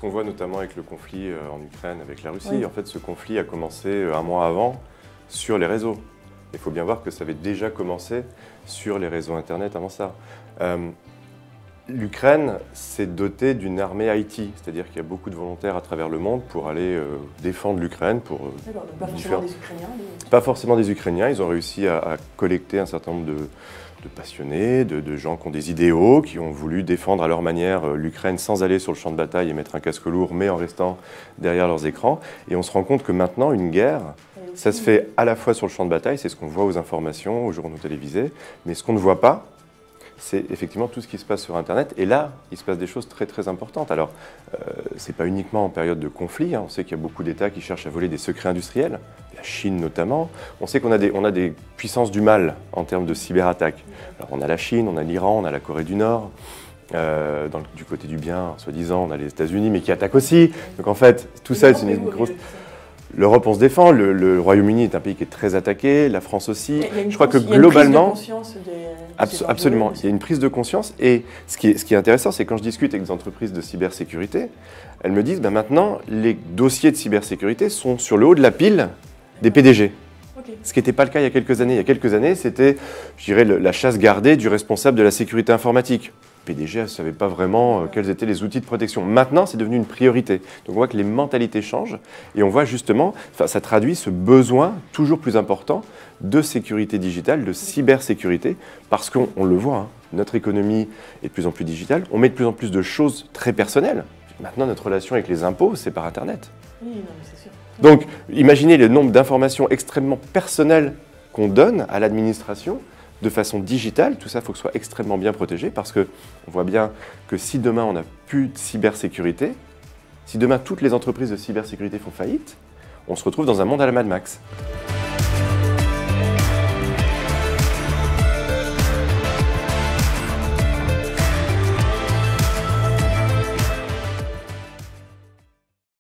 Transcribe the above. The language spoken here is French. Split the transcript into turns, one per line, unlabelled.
qu'on voit notamment avec le conflit en Ukraine avec la Russie.
Oui.
En fait, ce conflit a commencé un mois avant sur les réseaux. Il faut bien voir que ça avait déjà commencé sur les réseaux Internet avant ça. L'Ukraine s'est dotée d'une armée IT, c'est-à-dire qu'il y a beaucoup de volontaires à travers le monde pour aller défendre l'Ukraine.
D'accord, donc pas forcément des Ukrainiens.
Pas forcément des Ukrainiens, ils ont réussi à collecter un certain nombre de passionnés, de gens qui ont des idéaux, qui ont voulu défendre à leur manière l'Ukraine sans aller sur le champ de bataille et mettre un casque lourd, mais en restant derrière leurs écrans. Et on se rend compte que maintenant, une guerre, ça se fait à la fois sur le champ de bataille, c'est ce qu'on voit aux informations, aux journaux télévisés, mais ce qu'on ne voit pas, c'est effectivement tout ce qui se passe sur Internet. Et là, il se passe des choses très très importantes. Alors, ce n'est pas uniquement en période de conflit. On sait qu'il y a beaucoup d'États qui cherchent à voler des secrets industriels, la Chine notamment. On sait qu'on a des puissances du mal en termes de cyberattaques. Alors, on a la Chine, on a l'Iran, on a la Corée du Nord. Du côté du bien, soi-disant, on a les États-Unis, mais qui attaquent aussi. Donc en fait, tout ça, c'est une grosse... L'Europe, on se défend. Le Royaume-Uni est un pays qui est très attaqué. La France aussi. Je crois que globalement, absolument, il y a une prise de conscience. Et ce qui est intéressant, c'est quand je discute avec des entreprises de cybersécurité, elles me disent, maintenant, les dossiers de cybersécurité sont sur le haut de la pile des PDG. Okay. Ce qui n'était pas le cas il y a quelques années. Il y a quelques années, c'était, je dirais, la chasse gardée du responsable de la sécurité informatique. PDG ne savait pas vraiment quels étaient les outils de protection. Maintenant, c'est devenu une priorité. Donc on voit que les mentalités changent et on voit justement, ça traduit ce besoin toujours plus important de sécurité digitale, de cybersécurité, parce qu'on le voit, hein, notre économie est de plus en plus digitale, on met de plus en plus de choses très personnelles. Maintenant, notre relation avec les impôts, c'est par Internet.
Oui, non, mais c'est sûr.
Donc, imaginez le nombre d'informations extrêmement personnelles qu'on donne à l'administration, de façon digitale. Tout ça, il faut que ce soit extrêmement bien protégé parce qu'on voit bien que si demain on n'a plus de cybersécurité, si demain toutes les entreprises de cybersécurité font faillite, on se retrouve dans un monde à la Mad Max.